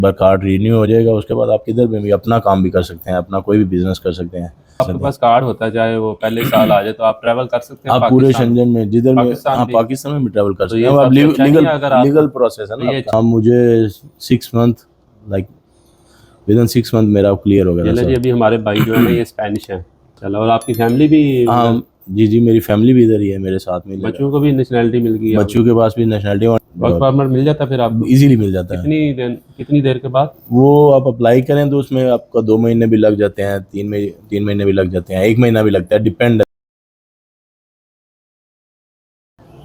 बार card renew हो जाएगा, उसके बाद आप किधर भी अपना काम भी कर सकते हैं, अपना कोई भी बिजनेस कर सकते हैं। आपके पास कार्ड होता है, चाहे वो पहले साल आ जाए, तो आप ट्रैवल कर सकते हैं आप पूरे पाकिस्तान शंजन में जिधर में, पाकिस्तान हाँ भी। पाकिस्तान में भी ट्रैवल कर तो सकते ये हैं। अब सबसे अच्छा नहीं लीगल है अगर आप, लीगल प्रोसेस है तो ना ये आपका। हाँ मुझे 6 मंथ, लाइक विदिन 6 मंथ मेरा क्लियर हो गया था चलो जी। सर। अभी हमारे भाई जो है ना, ये स्पेनिश है। चलो, और आपकी फैमिली भी हाँ उधर, जी जी, मेरी फैमिली भी इधर ही है मेरे साथ में। बच्चों को भी नेशनैलिटी मिल गई है अब? बच्चों के पास भी नेशनलिटी वर्क परमिट मिल जाता है फिर आपको? इजीली मिल जाता है। कितनी देर के बाद? वो आप अप्लाई करें तो उसमें आपका 2 महीने भी लग जाते हैं, 3 महीने भी लग जाते हैं, 1 महीना भी लगता है, डिपेंड।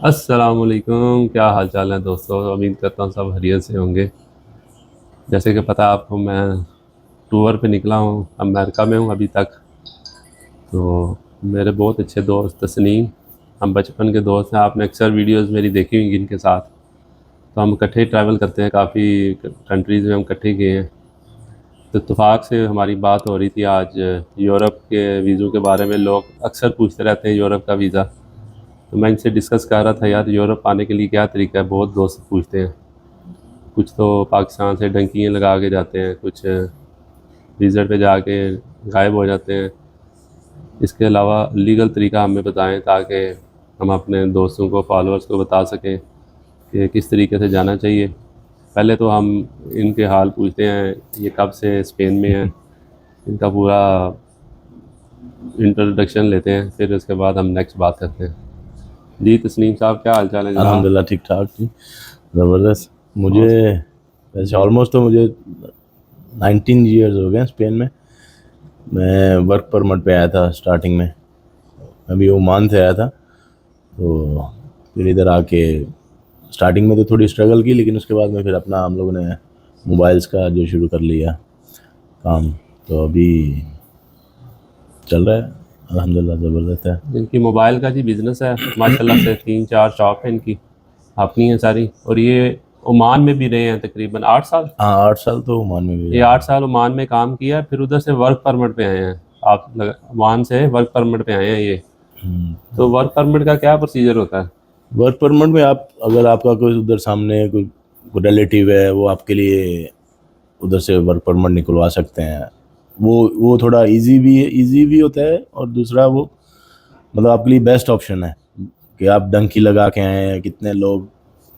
अस्सलाम वालेकुम, क्या हाल चाल है दोस्तों? उम्मीद करता हूँ सब खैरियत से होंगे। जैसे कि पता है आपको, मैं टूर पे निकला हूँ, अमेरिका में हूँ अभी तक। तो मेरे बहुत अच्छे दोस्त तस्नीम, हम बचपन के दोस्त हैं। आपने अक्सर वीडियोस मेरी देखी हुई इनके साथ। तो हम इकट्ठे ट्रैवल करते हैं, काफ़ी कंट्रीज़ में हम इकट्ठे गए हैं। तो इत्तेफाक से हमारी बात हो रही थी आज यूरोप के वीज़ों के बारे में। लोग अक्सर पूछते रहते हैं यूरोप का वीज़ा। तो मैं इनसे डिस्कस कर रहा था, यार यूरोप आने के लिए क्या तरीका है। बहुत दोस्त पूछते हैं, कुछ तो पाकिस्तान से डंकियाँ लगा के जाते हैं, कुछ विज़िट पे जाके गायब हो जाते हैं। इसके अलावा लीगल तरीका हमें बताएं, ताकि हम अपने दोस्तों को, फॉलोअर्स को बता सकें कि किस तरीके से जाना चाहिए। पहले तो हम इनके हाल पूछते हैं, ये कब से स्पेन में है, इनका पूरा इंट्रोडक्शन लेते हैं, फिर उसके बाद हम नेक्स्ट बात करते हैं। जी तस्नीम साहब, क्या हाल चाल है जनाब? अल्हम्दुलिल्लाह ठीक ठाक जी, ज़बरदस्त। मुझे वैसे ऑलमोस्ट तो मुझे 19 ईयर्स हो गए स्पेन में। मैं वर्क परमिट पे आया था स्टार्टिंग में, अभी ओमान से आया था। तो फिर इधर आके स्टार्टिंग में तो थोड़ी स्ट्रगल की, लेकिन उसके बाद में फिर अपना हम लोगों ने मोबाइल्स का जो शुरू कर लिया काम, तो अभी चल रहा है अल्हम्दुलिल्लाह, ज़बरदस्त है। इनकी मोबाइल का जी बिज़नेस है माशाल्लाह से। 3-4 शॉप है इनकी, अपनी है सारी। और ये ओमान में भी रहे हैं तकरीबन 8 साल। हाँ 8 साल तो ओमान में भी ये रहा। 8 साल ओमान में काम किया, फिर उधर से वर्क परमिट पे आए हैं। ओमान से वर्क परमिट पे आए हैं ये। तो वर्क परमिट का क्या प्रोसीजर होता है? वर्क परमिट में आप, अगर आपका कोई उधर सामने कोई रिलेटिव है, वो आपके लिए उधर से वर्क परमिट निकलवा सकते हैं। वो थोड़ा इजी भी होता है, और दूसरा वो मतलब आपके लिए बेस्ट ऑप्शन है कि आप डंकी लगा के आए हैं। कितने लोग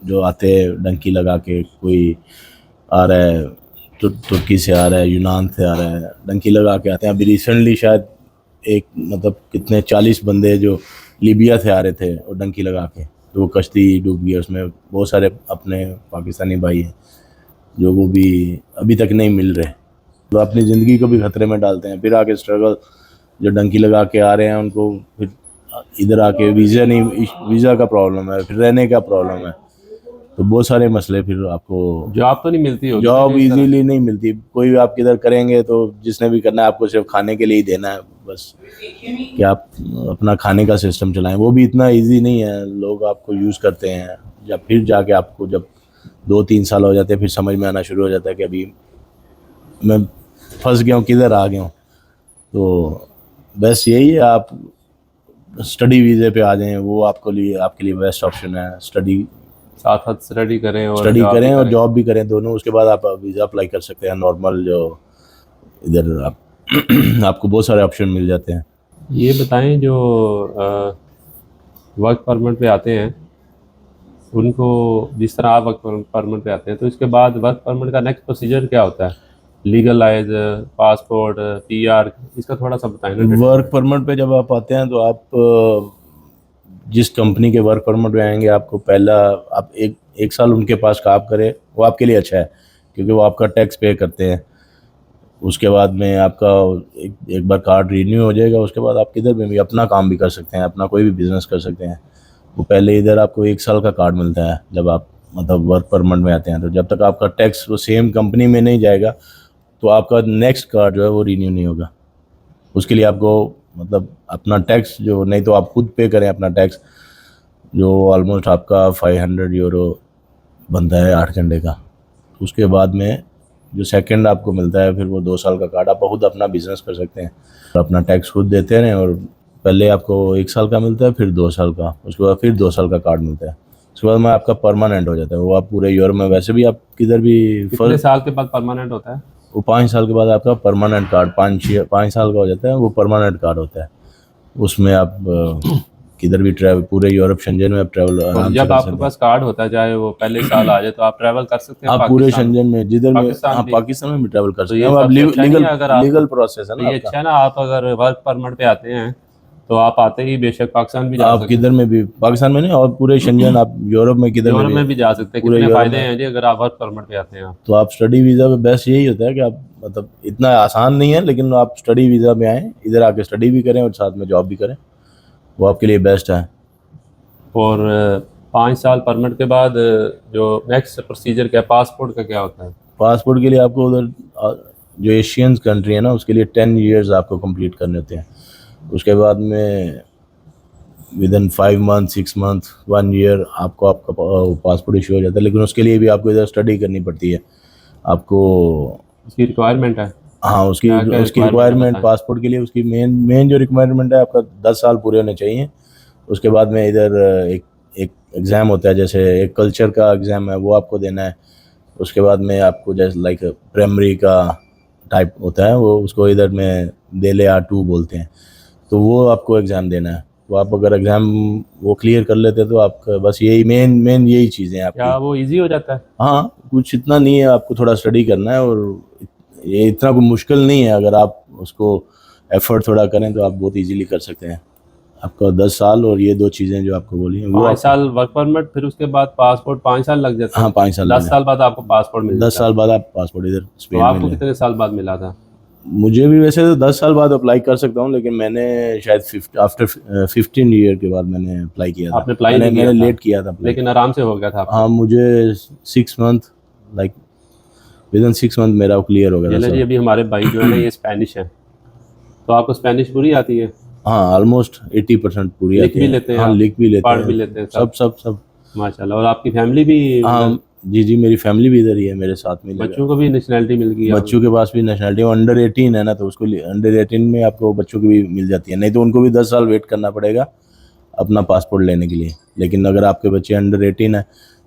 जो आते हैं डंकी लगा के, कोई आ रहा है तुर्की से आ रहा है, यूनान से आ रहा है, डंकी लगा के आते हैं। अभी रिसेंटली शायद एक मतलब कितने 40 बंदे जो लीबिया से आ रहे थे, और डंकी लगा के, तो वो कश्ती डूब गई। उसमें बहुत सारे अपने पाकिस्तानी भाई हैं जो वो भी अभी तक नहीं मिल रहे, तो अपनी ज़िंदगी को भी खतरे में डालते हैं। फिर आके स्ट्रगल, जो डंकी लगा के आ रहे हैं उनको फिर इधर आके वीज़ा का प्रॉब्लम है, फिर रहने का प्रॉब्लम है, तो बहुत सारे मसले। फिर आपको जॉब तो नहीं मिलती होगी ना जॉब जो इस तरह? इजीली नहीं मिलती। कोई भी आप किधर करेंगे तो जिसने भी करना है, आपको सिर्फ खाने के लिए ही देना है बस, कि आप अपना खाने का सिस्टम चलाएं। वो भी इतना इजी नहीं है, लोग आपको यूज़ करते हैं। जब फिर जाके आपको जब 2-3 साल हो जाते हैं, फिर समझ में आना शुरू हो जाता है कि अभी मैं फंस गया हूँ, किधर आ गया हूँ। तो बस यही है, आप स्टडी वीज़े पे आ जाएं, वो आपके लिए बेस्ट ऑप्शन है। साथ साथ स्टडी करें और स्टडी जॉब भी करें और करें। जॉब भी करें, दोनों। उसके बाद आप वीज़ा अप्लाई कर सकते हैं नॉर्मल, जो इधर आप आपको बहुत सारे ऑप्शन मिल जाते हैं। ये बताएं, जो वर्क परमिट पे आते हैं उनको, जिस तरह आप वर्क परमिट पे आते हैं, तो इसके बाद वर्क परमिट का नेक्स्ट प्रोसीजर क्या होता है? लीगलाइज, पासपोर्ट, पीआर, इसका थोड़ा सा बताएं ना डिटेल में। वर्क परमिट पे जब आप आते हैं, तो आप जिस कंपनी के वर्क परमिट में आएंगे, आपको पहला आप एक साल उनके पास काम करें, वो आपके लिए अच्छा है, क्योंकि वो आपका टैक्स पे करते हैं। उसके बाद में आपका एक बार कार्ड रिन्यू हो जाएगा, उसके बाद आप किधर भी अपना काम भी कर सकते हैं, अपना कोई भी बिजनेस कर सकते हैं। वो पहले इधर आपको 1 साल का कार्ड मिलता है जब आप मतलब वर्क परमिट में आते हैं। तो जब तक आपका टैक्स वो सेम कंपनी में नहीं जाएगा, तो आपका नेक्स्ट कार्ड जो है वो रिन्यू नहीं होगा। उसके लिए आपको मतलब अपना टैक्स, जो नहीं तो आप खुद पे करें अपना टैक्स, जो ऑलमोस्ट आपका 500 यूरो बनता है 8 घंटे का। उसके बाद में जो सेकंड आपको मिलता है, फिर वो 2 साल का कार्ड, आप खुद अपना बिजनेस कर सकते हैं, अपना टैक्स खुद देते हैं। और पहले आपको 1 साल का मिलता है, फिर 2 साल का, उसके बाद फिर 2 साल का कार्ड मिलता है। उसके बाद में आपका परमानेंट हो जाता है, वो आप पूरे यूरोप में वैसे भी आप किधर भी कितने साल के बाद परमानेंट होता है? वो 5 साल के बाद आपका परमानेंट कार्ड 5 साल का हो जाता है, वो परमानेंट कार्ड होता है। उसमें आप किधर भी ट्रैवल, पूरे यूरोप शेंजन में आप ट्रैवल तो आराम से जब कर आपके सकते हैं। पास कार्ड होता है, चाहे वो पहले साल आ जाए, तो आप ट्रैवल कर सकते हैं आप पूरे पाकिस्तान में? शेंजन में जिधर में, पाकिस्तान हाँ भी? पाकिस्तान में भी ट्रैवल कर तो सकते ये हैं। आप सबसे अच्छा नहीं लीगल है अगर आप, लीगल प्रोसेस है तो ना ये आपका। अच्छा है ना, आप अगर वर्क परमिट पे आते हैं तो आप आते ही बेशक पाकिस्तान भी जा आप सकते किधर हैं, में भी, पाकिस्तान में नहीं, और पूरे शेंजन आप यूरोप में किधर में यूरोप भी, में भी जा सकते हैं। पूरे कितने यूरोप फायदे में। हैं जी अगर आप वर्क परमिट पे आते हैं आप। तो आप स्टडी वीज़ा पे बेस्ट यही होता है कि आप मतलब इतना आसान नहीं है, लेकिन आप स्टडी वीज़ा में आएँ, इधर आके स्टडी भी करें और साथ में जॉब भी करें, वो आपके लिए बेस्ट है। और 5 साल परमिट के बाद जो नेक्स्ट प्रोसीजर क्या है, पासपोर्ट का क्या होता है? पासपोर्ट के लिए आपको उधर जो एशियन कंट्री है ना, उसके लिए 10 years आपको कंप्लीट करने होते हैं। उसके बाद में with in 5 month 6 month 1 year आपको आपका पासपोर्ट इशू हो जाता है, लेकिन उसके लिए भी आपको इधर स्टडी करनी पड़ती है आपको। उसकी रिक्वायरमेंट है? हाँ, उसकी क्या क्या उसकी रिक्वायरमेंट है रिक्वायरमेंट बताएं। पासपोर्ट के लिए, उसकी मेन मेन जो रिक्वायरमेंट है आपका 10 साल पूरे होने चाहिए। उसके बाद में इधर एक एक एग्ज़ाम होता है, जैसे एक कल्चर का एग्ज़ाम है, वो आपको देना है। उसके बाद में आपको जैसे लाइक प्राइमरी का टाइप होता है, वो उसको इधर में DELE-R2 बोलते हैं, तो वो आपको एग्ज़ाम देना है। तो आप अगर एग्ज़ाम वो क्लियर कर लेते हैं तो आपका बस यही मेन मेन यही चीज़ें हैं क्या आपकी। वो इजी हो जाता है? हाँ, कुछ इतना नहीं है, आपको थोड़ा स्टडी करना है, और ये इतना कोई मुश्किल नहीं है। अगर आप उसको एफर्ट थोड़ा करें तो आप बहुत इजीली कर सकते हैं। आपका 10 साल और ये 2 चीज़ें जो आपको बोली हैं वो 5 आप। साल वर्क परमिट, फिर उसके बाद पासपोर्ट, 5 साल लग जाते हाँ, हैं। 5 साल लग 10 साल बाद आपको पासपोर्ट मिल जाए। दस जाता है। साल बाद आप पासपोर्ट इधर तो स्पेन में आपको लें। कितने साल बाद मिला था? मुझे भी वैसे तो 10 साल बाद अप्लाई कर सकता हूँ, लेकिन मैंने शायद आफ्टर 15 year के बाद मैंने अप्लाई किया था। आपने अप्लाई मैंने नहीं किया मैंने था, लेट किया था अप्लाई। लेकिन आराम से हो गया था आपका? हाँ, मुझे 6 month like with in 6 month मेरा क्लियर हो गया था चलो जी, सर। अभी हमारे भाई जो है ना, ये स्पेनिश है, तो आपको स्पेनिश पूरी आती है? हाँ, ऑलमोस्ट 80% पूरी लिख आती भी है। लेते हैं हाँ, आप? लिख भी लेते पढ़ भी हैं, लेते हैं सब सब? सब सब। माशाल्लाह। और आपकी फैमिली भी हाँ उधर? जी जी, मेरी फैमिली भी इधर ही है, मेरे साथ में ही लगा। बच्चों को भी नेशनैलिटी मिल गई है? बच्चों के पास भी नेशनलिटी, अंडर 18 है ना, तो उसको अंडर 18 में आपको बच्चों की भी मिल जाती है, नहीं तो उनको भी 10 साल वेट करना पड़ेगा अपना पासपोर्ट लेने के लिए। लेकिन अगर आपके बच्चे अंडर 18 है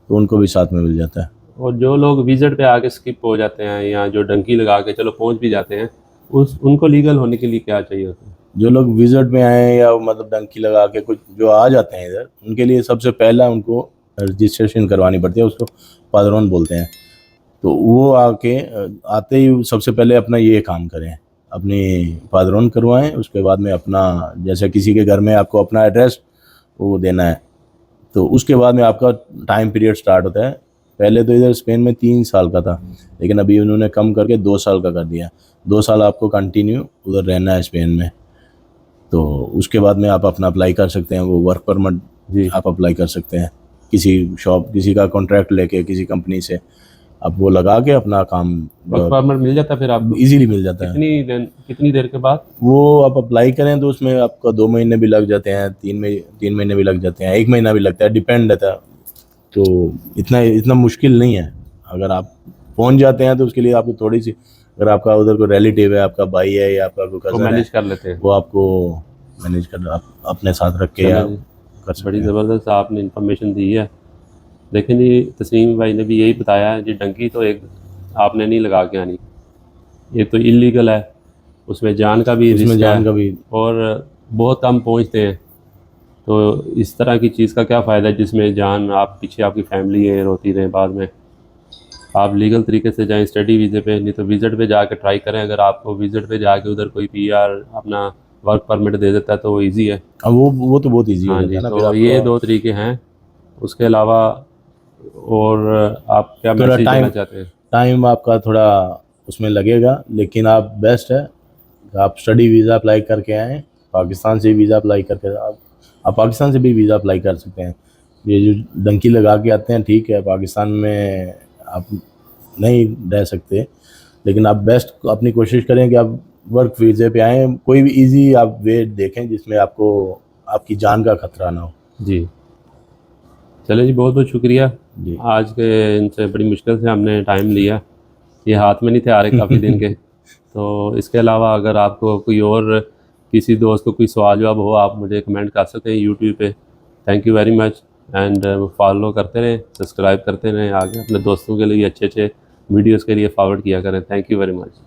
तो उनको भी साथ में मिल जाता है। और जो लोग विजिट पे आके स्किप हो जाते हैं, या जो डंकी लगा के चलो पहुंच भी जाते हैं, उस उनको लीगल होने के लिए क्या चाहिए होता है? जो लोग विजिट में आए या मतलब डंकी लगा के कुछ जो आ जाते हैं इधर, उनके लिए सबसे पहला उनको रजिस्ट्रेशन करवानी पड़ती है, उसको पादरोन बोलते हैं। तो वो आके आते ही सबसे पहले अपना ये काम करें, अपनी पादरोन करवाएं। उसके बाद में अपना, जैसे किसी के घर में आपको अपना एड्रेस वो देना है, तो उसके बाद में आपका टाइम पीरियड स्टार्ट होता है। पहले तो इधर स्पेन में 3 साल का था, लेकिन अभी उन्होंने कम करके 2 साल का कर दिया। 2 साल आपको कंटिन्यू उधर रहना है स्पेन में। तो उसके बाद में आप अपना अप्लाई कर सकते हैं, वो वर्क परमिट जी। आप अप्लाई कर सकते हैं, किसी शॉप, किसी का कॉन्ट्रैक्ट लेके, किसी कंपनी से आप वो लगा के अपना काम वर्क परमिट मिल जाता है फिर आपको? इजीली मिल जाता है। कितनी देर के बाद? वो आप अप्लाई करें तो उसमें आपका 2 महीने भी लग जाते हैं, 3 महीने भी लग जाते हैं, 1 महीना भी लगता है, डिपेंड रहता है। तो इतना इतना मुश्किल नहीं है। अगर आप पहुंच जाते हैं तो उसके लिए आपको थोड़ी सी, अगर आपका उधर कोई रिलेटिव है, आपका भाई है या आपका कोई वो कज़न है, मैनेज कर लेते हैं? वो आपको मैनेज कर आप अपने साथ रख के या चलो जी, कर सकते बड़ी हैं। ज़बरदस्त आपने इन्फॉर्मेशन दी है। लेकिन ये तस्नीम भाई ने भी यही बताया है जी, डंकी तो एक आपने नहीं लगा के आनी, ये तो इलीगल है, उसमें जान का भी उसमें रिस्क जान है, का भी। और बहुत कम पहुंचते हैं। तो इस तरह की चीज़ का क्या फ़ायदा है जिसमें जान, आप पीछे आपकी फैमिली है रोती रहे बाद में। आप लीगल तरीके से जाएं स्टडी वीज़े पे, नहीं तो विज़िट पे जाके ट्राई करें। अगर आपको विज़िट पे जाके उधर कोई पीआर अपना वर्क परमिट दे देता है तो वो ईजी है। अब वो तो बहुत ईजी हो हाँ जाता जी, है ना, फिर तो ये आपका 2 तरीके हैं। उसके अलावा और आप क्या थोड़ा मैसेज देना टाइम चाहते हैं? टाइम आपका थोड़ा उसमें लगेगा, लेकिन आप बेस्ट है आप स्टडी वीज़ा अप्लाई करके आएँ। पाकिस्तान से वीज़ा अप्लाई करके आप पाकिस्तान से भी वीज़ा अप्लाई कर सकते हैं। ये जो डंकी लगा के आते हैं, ठीक है, पाकिस्तान में आप नहीं रह सकते, लेकिन आप बेस्ट अपनी कोशिश करें कि आप वर्क वीज़े पे आएँ। कोई भी इजी आप वे देखें जिसमें आपको आपकी जान का खतरा ना हो। जी, चलो जी, बहुत बहुत शुक्रिया। जी, आज के इनसे बड़ी मुश्किल से हमने टाइम लिया, ये हाथ में नहीं थे आ रहे काफ़ी दिन के। तो इसके अलावा अगर आपको कोई और किसी दोस्त को कोई सवाल जवाब हो, आप मुझे कमेंट कर सकते हैं यूट्यूब पे। Thank you very much. And follow करते रहें, सब्सक्राइब करते रहें, आगे अपने दोस्तों के लिए अच्छे अच्छे वीडियोज़ के लिए फॉरवर्ड किया करें। Thank you very much.